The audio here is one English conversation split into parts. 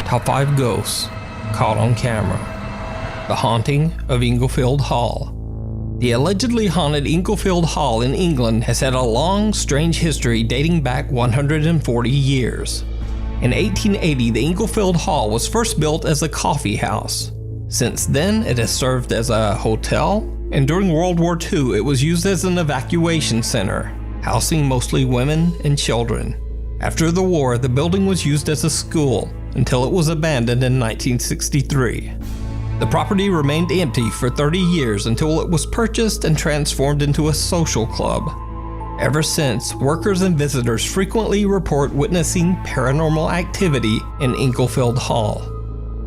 Top 5 Ghosts Caught on Camera. The Haunting of Inglefield Hall. The allegedly haunted Inglefield Hall in England has had a long, strange history dating back 140 years. In 1880, the Inglefield Hall was first built as a coffee house. Since then, it has served as a hotel, and during World War II, it was used as an evacuation center, housing mostly women and children. After the war, the building was used as a school until it was abandoned in 1963. The property remained empty for 30 years until it was purchased and transformed into a social club. Ever since, workers and visitors frequently report witnessing paranormal activity in Inglefield Hall.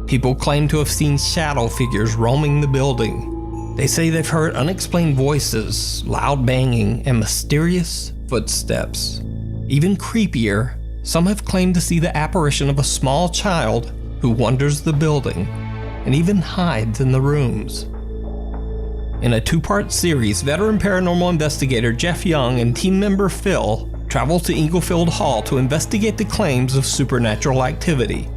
People claim to have seen shadow figures roaming the building. They say they've heard unexplained voices, loud banging, and mysterious footsteps. Even creepier, some have claimed to see the apparition of a small child who wanders the building and even hides in the rooms. In a 2-part series, veteran paranormal investigator Jeff Young and team member Phil travel to Inglefield Hall to investigate the claims of supernatural activity.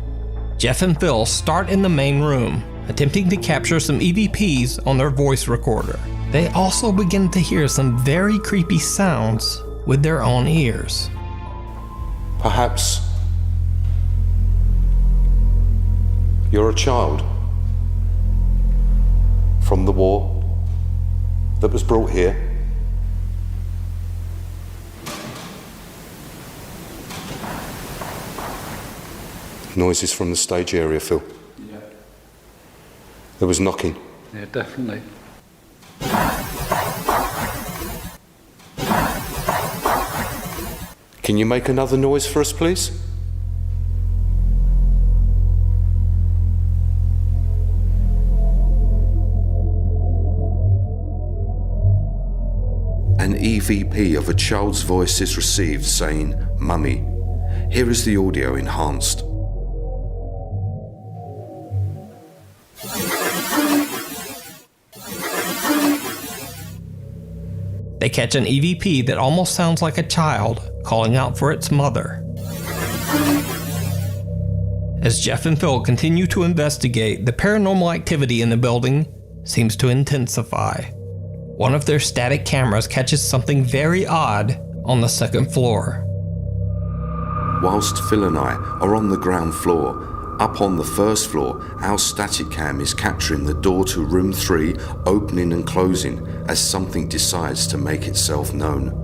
Jeff and Phil start in the main room, attempting to capture some EVPs on their voice recorder. They also begin to hear some very creepy sounds with their own ears. Perhaps you're a child from the war that was brought here. Noises from the stage area, Phil. Yeah. There was knocking. Yeah, definitely. Can you make another noise for us, please? An EVP of a child's voice is received saying, "Mummy." Here is the audio enhanced. They catch an EVP that almost sounds like a child calling out for its mother. As Jeff and Phil continue to investigate, the paranormal activity in the building seems to intensify. One of their static cameras catches something very odd on the second floor. Whilst Phil and I are on the ground floor, up on the first floor, our static cam is capturing the door to room 3 opening and closing as something decides to make itself known.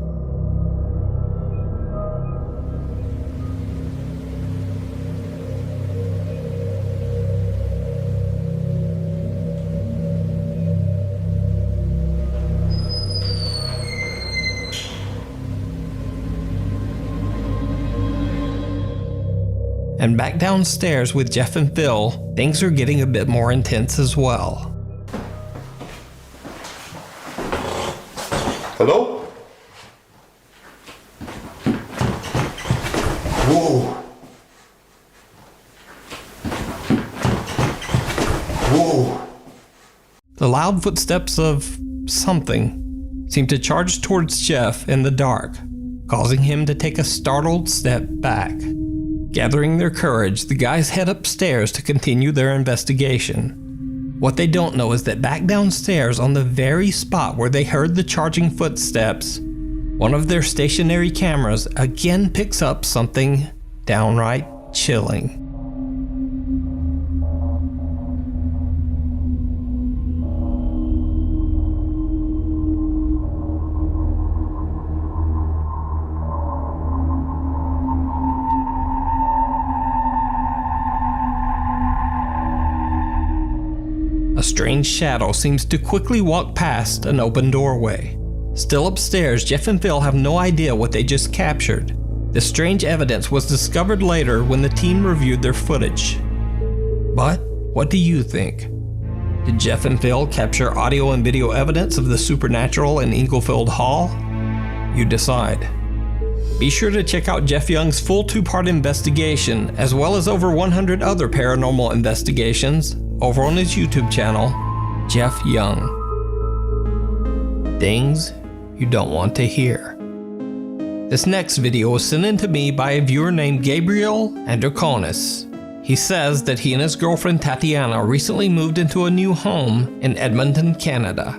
And back downstairs with Jeff and Phil, things are getting a bit more intense as well. Hello? Whoa. Whoa. The loud footsteps of something seem to charge towards Jeff in the dark, causing him to take a startled step back. Gathering their courage, the guys head upstairs to continue their investigation. What they don't know is that back downstairs, on the very spot where they heard the charging footsteps, one of their stationary cameras again picks up something downright chilling. A strange shadow seems to quickly walk past an open doorway. Still upstairs, Jeff and Phil have no idea what they just captured. The strange evidence was discovered later when the team reviewed their footage. But what do you think? Did Jeff and Phil capture audio and video evidence of the supernatural in Inglefield Hall? You decide. Be sure to check out Jeff Young's full 2-part investigation, as well as over 100 other paranormal investigations, over on his YouTube channel, Jeff Young. Things you don't want to hear. This next video was sent in to me by a viewer named Gabriel Androkonis. He says that he and his girlfriend Tatiana recently moved into a new home in Edmonton, Canada.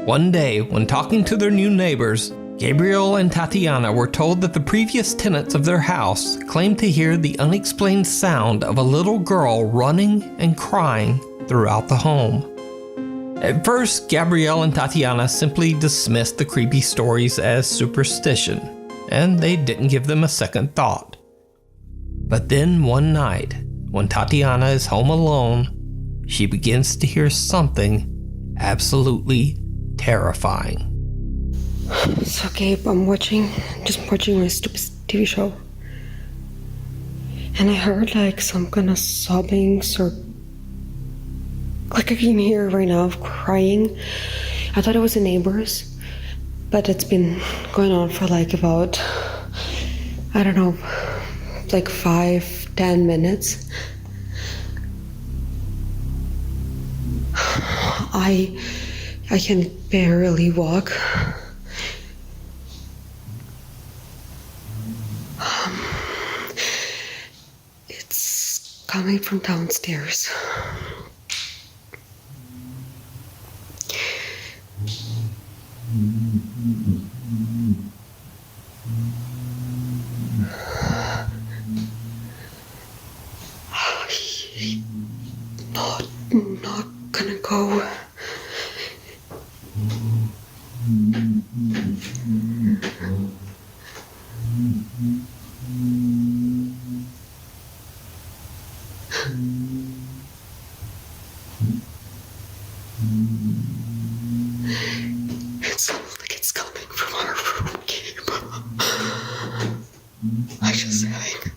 One day, when talking to their new neighbors, Gabriel and Tatiana were told that the previous tenants of their house claimed to hear the unexplained sound of a little girl running and crying throughout the home. At first, Gabriel and Tatiana simply dismissed the creepy stories as superstition, and they didn't give them a second thought. But then one night, when Tatiana is home alone, she begins to hear something absolutely terrifying. So, Gabe, I'm just watching my stupid TV show. And I heard like some kind of sobbing, like I can hear right now of crying. I thought it was the neighbors, but it's been going on for like about, I don't know, like 5-10 minutes. I can barely walk. It's coming from downstairs. Not gonna go. It sounds like it's coming from our room, Gabe. I just think.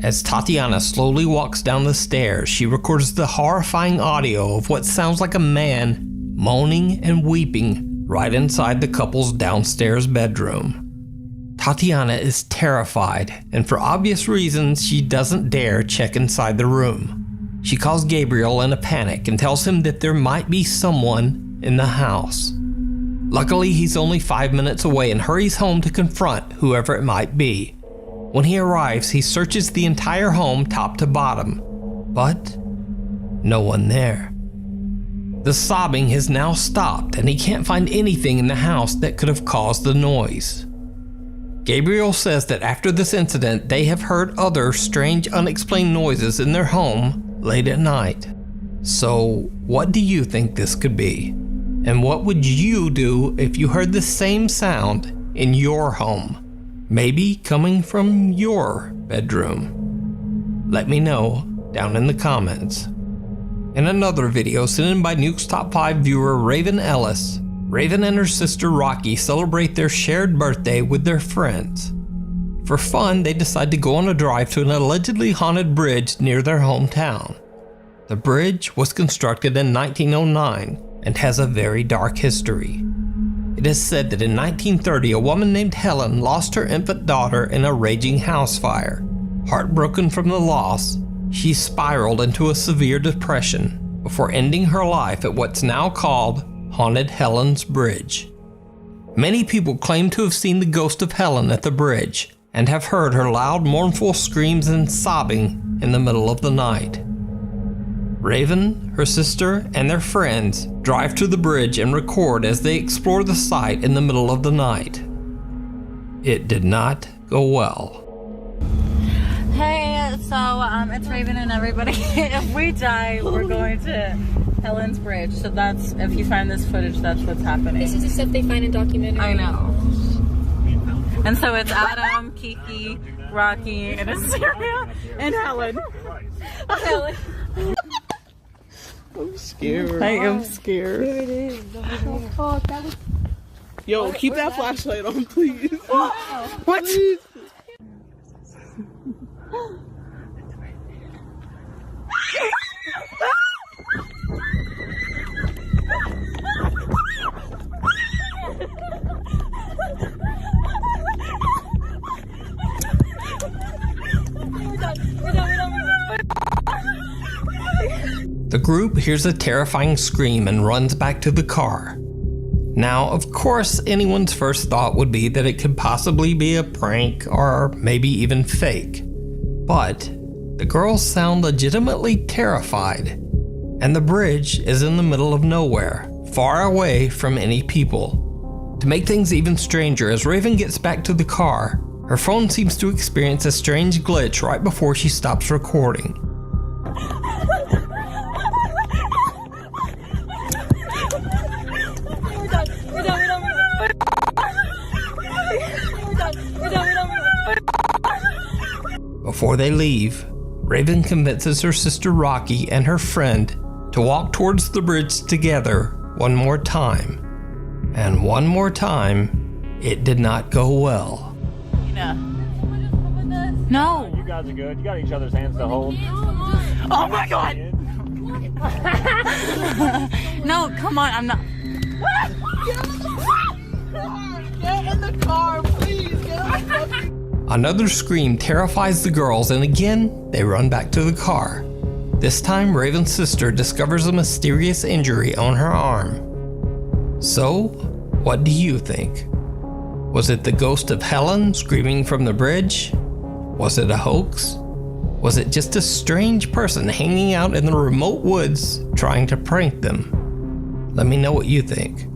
As Tatiana slowly walks down the stairs, she records the horrifying audio of what sounds like a man moaning and weeping right inside the couple's downstairs bedroom. Tatiana is terrified, and for obvious reasons, she doesn't dare check inside the room. She calls Gabriel in a panic and tells him that there might be someone in the house. Luckily, he's only 5 minutes away and hurries home to confront whoever it might be. When he arrives, he searches the entire home top to bottom, but no one there. The sobbing has now stopped, and he can't find anything in the house that could have caused the noise. Gabriel says that after this incident, they have heard other strange, unexplained noises in their home late at night. So, what do you think this could be? And what would you do if you heard the same sound in your home? Maybe coming from your bedroom. Let me know down in the comments. In another video sent in by Nuke's Top 5 viewer Raven Ellis, Raven and her sister Rocky celebrate their shared birthday with their friends. For fun, they decide to go on a drive to an allegedly haunted bridge near their hometown. The bridge was constructed in 1909 and has a very dark history. It is said that in 1930, a woman named Helen lost her infant daughter in a raging house fire. Heartbroken from the loss, she spiraled into a severe depression before ending her life at what's now called Haunted Helen's Bridge. Many people claim to have seen the ghost of Helen at the bridge and have heard her loud, mournful screams and sobbing in the middle of the night. Raven, her sister, and their friends drive to the bridge and record as they explore the site in the middle of the night. It did not go well. Hey, so it's Raven and everybody. If we die, we're going to Helen's Bridge. So that's, if you find this footage, that's what's happening. This is the stuff they find in documentaries. I know. And so it's Adam, Kiki, Rocky, and Assyria, and Helen. I'm scared. I am scared. Here it is. Oh, that was... Yo, keep that flashlight on, please. What? Please. The group hears a terrifying scream and runs back to the car. Now, of course, anyone's first thought would be that it could possibly be a prank or maybe even fake. But the girls sound legitimately terrified, and the bridge is in the middle of nowhere, far away from any people. To make things even stranger, as Raven gets back to the car, her phone seems to experience a strange glitch right before she stops recording. Before they leave, Raven convinces her sister Rocky and her friend to walk towards the bridge together one more time. And one more time, it did not go well. No. You guys are good. You got each other's hands to hold. Oh my god. No, come on. I'm not. Get in the car, please. Get in the fucking... Another scream terrifies the girls, and again, they run back to the car. This time, Raven's sister discovers a mysterious injury on her arm. So, what do you think? Was it the ghost of Helen screaming from the bridge? Was it a hoax? Was it just a strange person hanging out in the remote woods trying to prank them? Let me know what you think.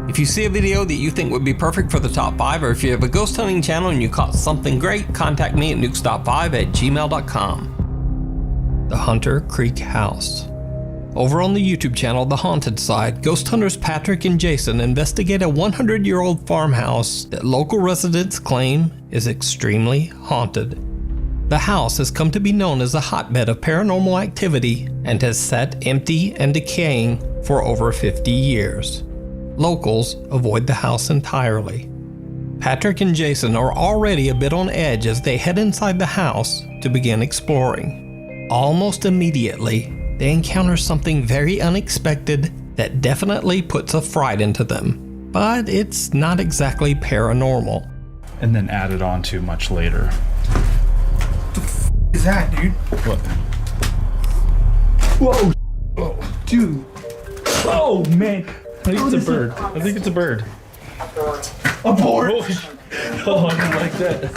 If you see a video that you think would be perfect for the top 5, or if you have a ghost hunting channel and you caught something great, contact me at nukestop5@gmail.com. The Hunter Creek House. Over on the YouTube channel The Haunted Side, ghost hunters Patrick and Jason investigate a 100-year-old farmhouse that local residents claim is extremely haunted. The house has come to be known as a hotbed of paranormal activity and has sat empty and decaying for over 50 years. Locals avoid the house entirely. Patrick and Jason are already a bit on edge as they head inside the house to begin exploring. Almost immediately, they encounter something very unexpected that definitely puts a fright into them. But it's not exactly paranormal. And then added on to much later. What the f is that, dude? What? Whoa! Oh, dude! Oh, man! I think it's a bird. I think it's a bird. Abort! Oh, I don't like that.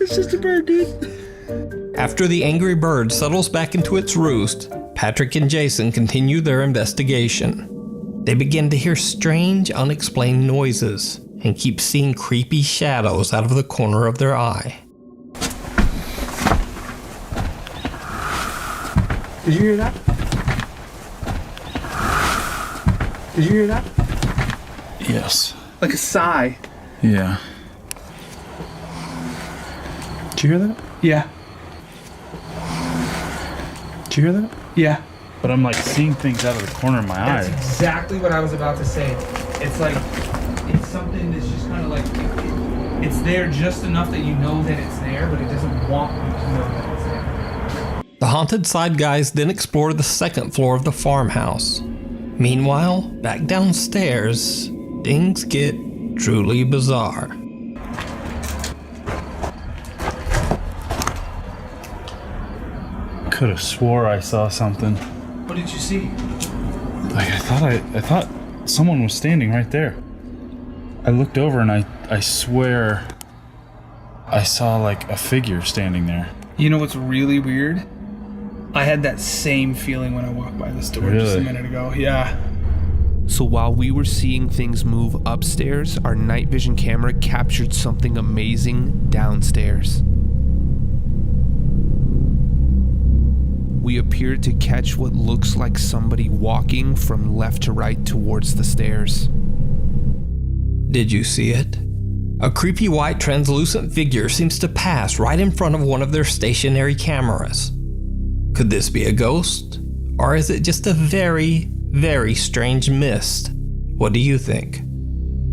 It's just a bird, dude. After the angry bird settles back into its roost, Patrick and Jason continue their investigation. They begin to hear strange, unexplained noises and keep seeing creepy shadows out of the corner of their eye. Did you hear that? Did you hear that? Yes. Like a sigh. Yeah. Did you hear that? Yeah. Did you hear that? Yeah. But I'm like seeing things out of the corner of my That's eye. exactly what I was about to say. It's like, it's something that's just kind of like, it's there just enough that you know that it's there, but it doesn't want you to know that it's there. The Haunted Side guys then explore the second floor of the farmhouse. Meanwhile, back downstairs, things get truly bizarre. Could have swore I saw something. What did you see? Like I thought someone was standing right there. I looked over and I swear I saw like a figure standing there. You know what's really weird? I had that same feeling when I walked by this door just a Really? minute ago. Yeah. So while we were seeing things move upstairs, our night vision camera captured something amazing downstairs. We appeared to catch what looks like somebody walking from left to right towards the stairs. Did you see it? A creepy white translucent figure seems to pass right in front of one of their stationary cameras. Could this be a ghost? Or is it just a very, very strange mist? What do you think?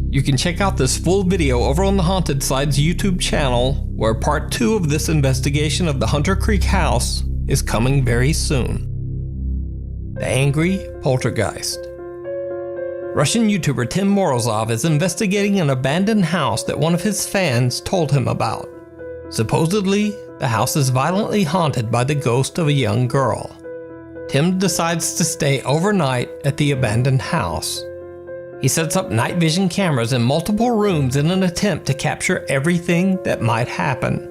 You can check out this full video over on the Haunted Side's YouTube channel, where part 2 of this investigation of the Hunter Creek house is coming very soon. The Angry Poltergeist. Russian YouTuber Tim Morozov is investigating an abandoned house that one of his fans told him about. Supposedly, the house is violently haunted by the ghost of a young girl. Tim decides to stay overnight at the abandoned house. He sets up night vision cameras in multiple rooms in an attempt to capture everything that might happen.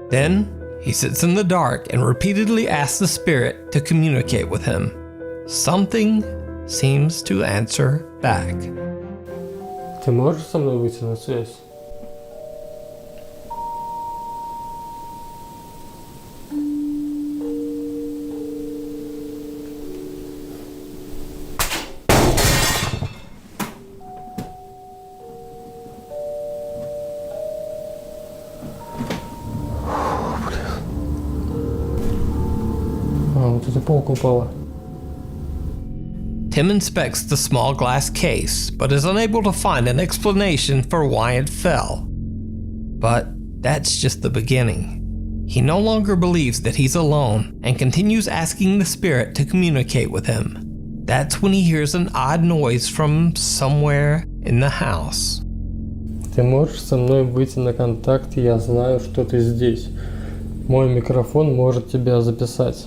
Then, he sits in the dark and repeatedly asks the spirit to communicate with him. Something seems to answer back. Ты можешь со мной выйти на связь? Вот эта полка упала. Tim inspects the small glass case, but is unable to find an explanation for why it fell. But that's just the beginning. He no longer believes that he's alone and continues asking the spirit to communicate with him. That's when he hears an odd noise from somewhere in the house. Ты можешь со мной выйти на контакт, я знаю, что ты здесь. Мой микрофон может тебя записать.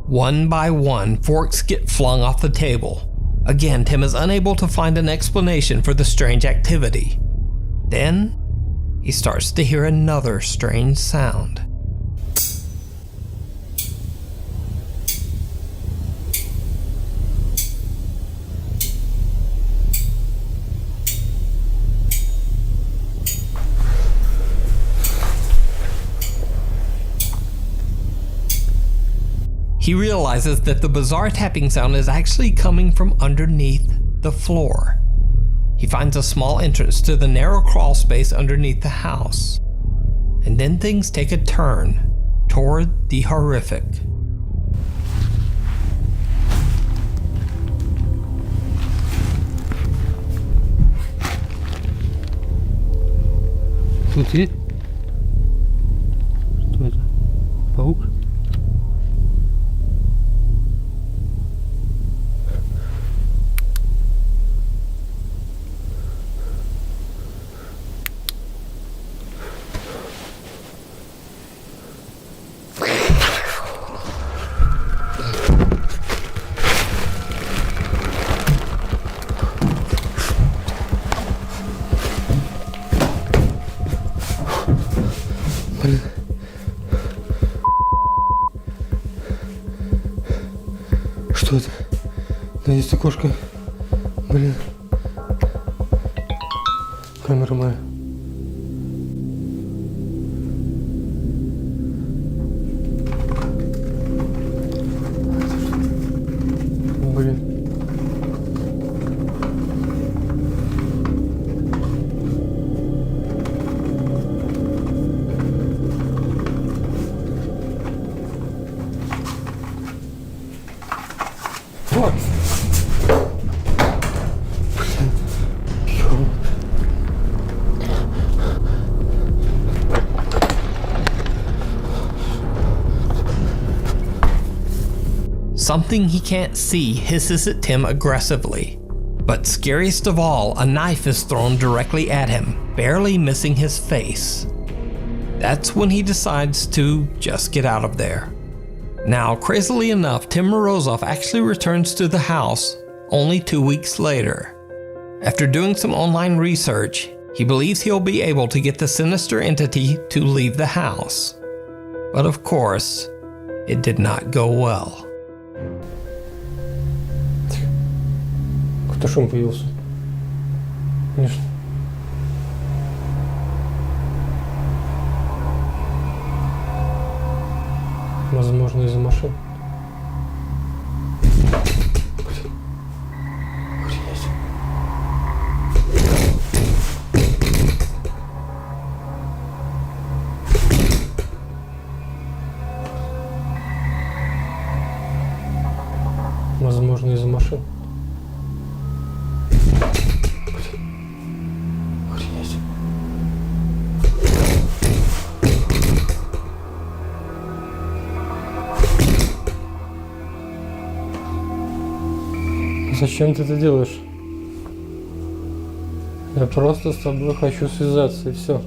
One by one, forks get flung off the table. Again, Tim is unable to find an explanation for the strange activity. Then, he starts to hear another strange sound. He realizes that the bizarre tapping sound is actually coming from underneath the floor. He finds a small entrance to the narrow crawl space underneath the house. And then things take a turn toward the horrific. Тут есть? Что это? Паук? Блин. Что это? Да есть окошко. Блин. Камера моя. Блин. Вот. Блин. Ё. Something he can't see hisses at Tim aggressively. But scariest of all, a knife is thrown directly at him, barely missing his face. That's when he decides to just get out of there. Now, crazily enough, Tim Morozov actually returns to the house only 2 weeks later. After doing some online research, he believes he'll be able to get the sinister entity to leave the house. But of course, it did not go well. Какой-то шум появился. Конечно. Возможно, из-за машин. Возможно, из-за машин. Охренеть. Зачем ты это делаешь? Я просто с тобой хочу связаться, и все.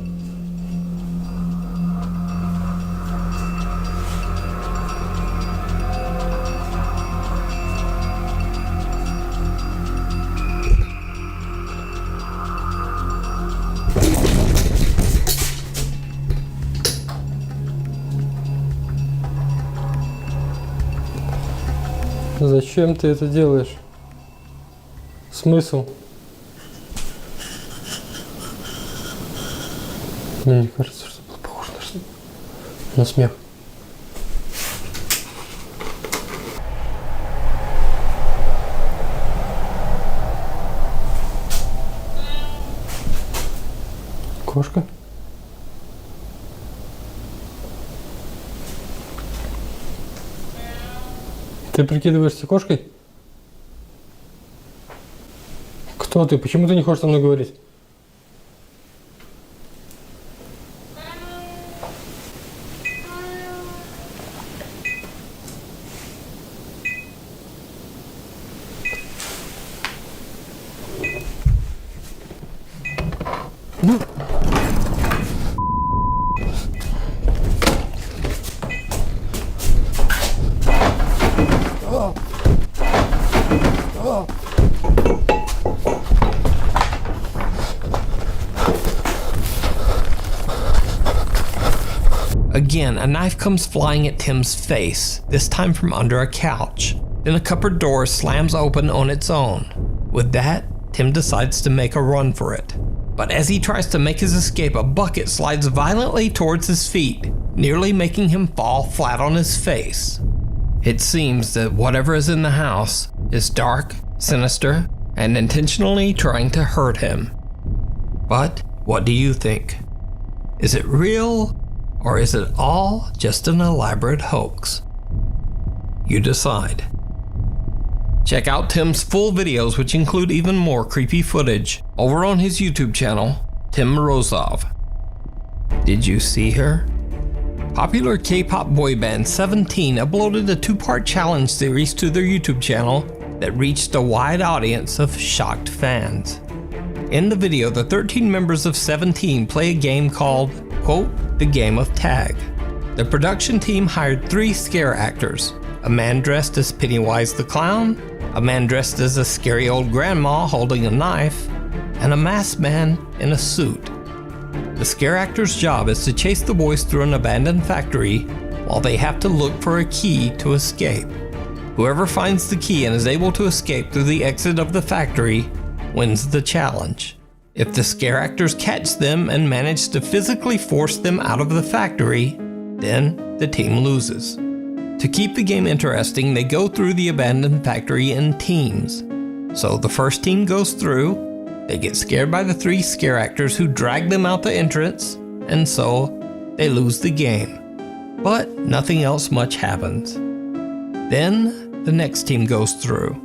Зачем ты это делаешь? Смысл? Мне кажется, что было похоже на смех. Кошка? Ты прикидываешься кошкой? Кто ты? Почему ты не хочешь со мной говорить? Again, a knife comes flying at Tim's face, this time from under a couch. Then a cupboard door slams open on its own. With that, Tim decides to make a run for it. But as he tries to make his escape, a bucket slides violently towards his feet, nearly making him fall flat on his face. It seems that whatever is in the house is dark, sinister, and intentionally trying to hurt him. But what do you think? Is it real? Or is it all just an elaborate hoax? You decide. Check out Tim's full videos, which include even more creepy footage, over on his YouTube channel, Tim Morozov. Did you see her? Popular K-pop boy band 17 uploaded a 2-part challenge series to their YouTube channel that reached a wide audience of shocked fans. In the video, the 13 members of 17 play a game called, quote, the game of tag. The production team hired 3 scare actors, a man dressed as Pennywise the Clown, a man dressed as a scary old grandma holding a knife, and a masked man in a suit. The scare actor's job is to chase the boys through an abandoned factory while they have to look for a key to escape. Whoever finds the key and is able to escape through the exit of the factory wins the challenge. If the scare actors catch them and manage to physically force them out of the factory, then the team loses. To keep the game interesting, they go through the abandoned factory in teams. So the first team goes through, they get scared by the 3 scare actors who drag them out the entrance, and so they lose the game. But nothing else much happens. Then the next team goes through,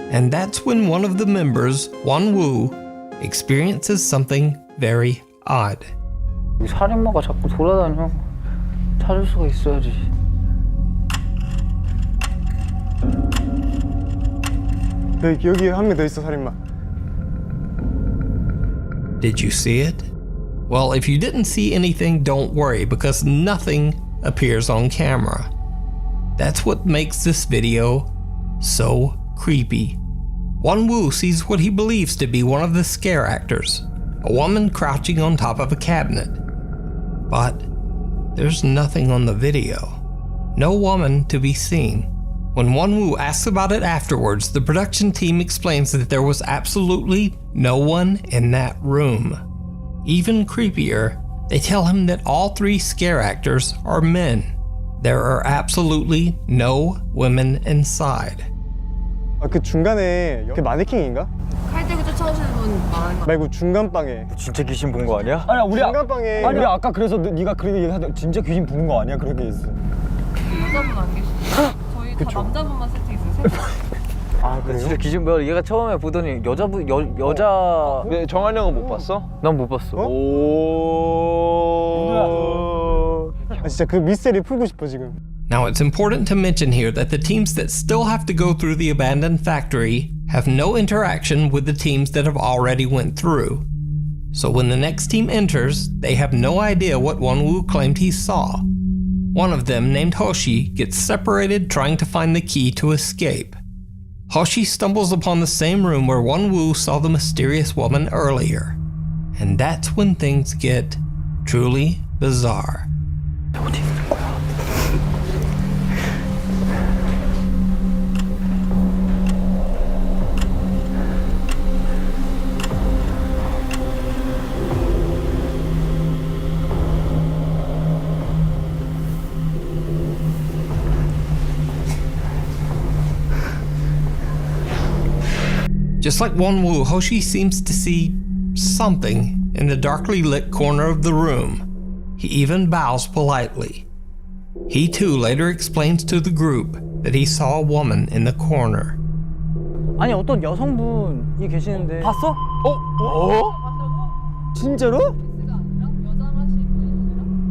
and that's when one of the members, Won-woo, experiences something very odd. 살인마가 자꾸 돌아다녀. 찾을 수가 있어야지. 여기 한 명 더 있어, 살인마. Did you see it? Well, if you didn't see anything, don't worry, because nothing appears on camera. That's what makes this video so creepy. Won-woo sees what he believes to be one of the scare actors, a woman crouching on top of a cabinet. But there's nothing on the video. No woman to be seen. When Won-woo asks about it afterwards, the production team explains that there was absolutely no one in that room. Even creepier, they tell him that all 3 scare actors are men. There are absolutely no women inside. 그 중간에 그 마네킹인가? 칼 들고 쫓아오시는 분 말하는 거 말고 중간 방에. 진짜 귀신 본 거 아니야? 아니야 우리 중간 방에. 아니 우리 아까 그래서 네가 그렇게 얘기하던 진짜 귀신 보는 거 아니야? 그렇게 했어. 여자분 안 계시죠? 저희 다 남자분만 세팅했어요. 아 그래요? 진짜 귀신 뭐야? 얘가 처음에 보더니 여자분 여자. 네, 정한 형은 못 봤어? 난 못 봤어. 어? 오. 아 진짜 그 미스터리 풀고 싶어 지금. Now it's important to mention here that the teams that still have to go through the abandoned factory have no interaction with the teams that have already went through. So when the next team enters, they have no idea what Won-woo claimed he saw. One of them, named Hoshi, gets separated trying to find the key to escape. Hoshi stumbles upon the same room where Won-woo saw the mysterious woman earlier. And that's when things get truly bizarre. Just like Won-woo, Hoshi seems to see something in the darkly lit corner of the room. He even bows politely. He too later explains to the group that he saw a woman in the corner. 아니 어떤 여성분이 계시는데 봤어? 진짜로?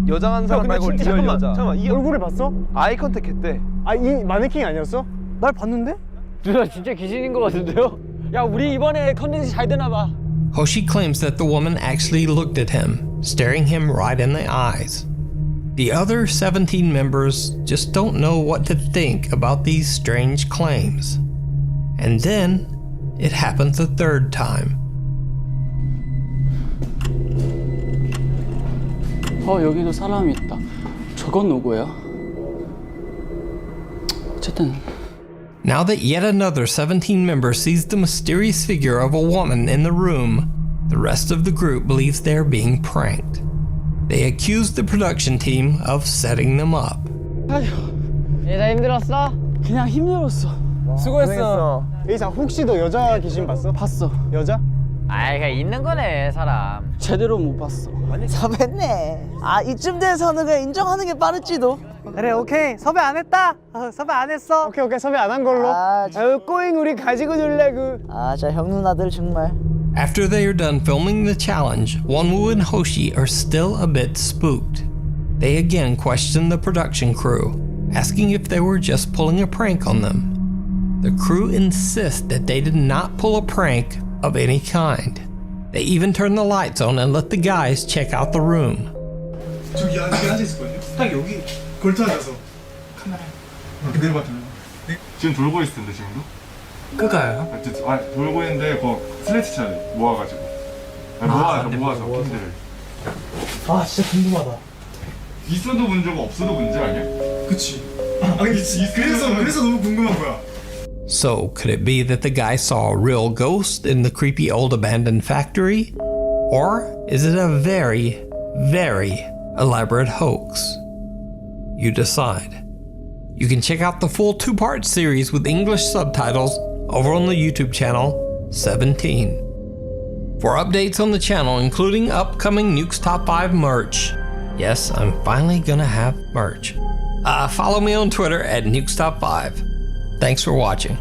여장한 사람 말고 리얼 여자. 잠깐만 이 얼굴을 봤어? 아이 컨택 했대. 아 이 마네킹이 아니었어? 날 봤는데? 누나 진짜 귀신인 거 같은데요? 야 우리 이번에 컨텐츠 잘 되나 봐. Hoshi claims that the woman actually looked at him, staring him right in the eyes. The other 17 members just don't know what to think about these strange claims. And then, it happens a third time. 여기도 사람이 있다. 저건 누구야? 어쨌든. Now that yet another 17 member sees the mysterious figure of a woman in the room, the rest of the group believes they're being pranked. They accuse the production team of setting them up. 얘다 힘들었어? 그냥 힘들었어. 수고했어. 에이사 혹시 너 여자 귀신 봤어? 봤어. 여자? 아이 그냥 있는 거네 사람. 제대로 못 봤어. 섭외했네. 아 이쯤 돼서는 그냥 인정하는 게 빠를지도. 그래 오케이 섭외 안 했다. 섭외 안 했어. 오케이 섭외 안 한 걸로. 꼬잉 우리 가지고 놀래고. 자 형 누나들 정말. After they are done filming the challenge, Won-woo and Hoshi are still a bit spooked. They again question the production crew, asking if they were just pulling a prank on them. The crew insist that they did not pull a prank of any kind. They even turn the lights on and let the guys check out the room. 저기 앉아 있을거든요. 딱 여기 골트 앉아서 카메라 이렇게 내려봤잖아요. 지금 돌고 있을 텐데 지금도? 그가요? 돌고 있는데 슬래치 차례 모아가지고 모아서 핀들을. 아 진짜 궁금하다. 있어도 문제고 없어도 문제 아니야? 그치. 그래서 너무 궁금한 거야. So, could it be that the guy saw a real ghost in the creepy old abandoned factory? Or is it a very, very elaborate hoax? You decide. You can check out the full 2-part series with English subtitles over on the YouTube channel 17. For updates on the channel, including upcoming Nuke's Top 5 merch, yes, I'm finally gonna have merch. Follow me on Twitter at Nuke's Top 5. Thanks for watching.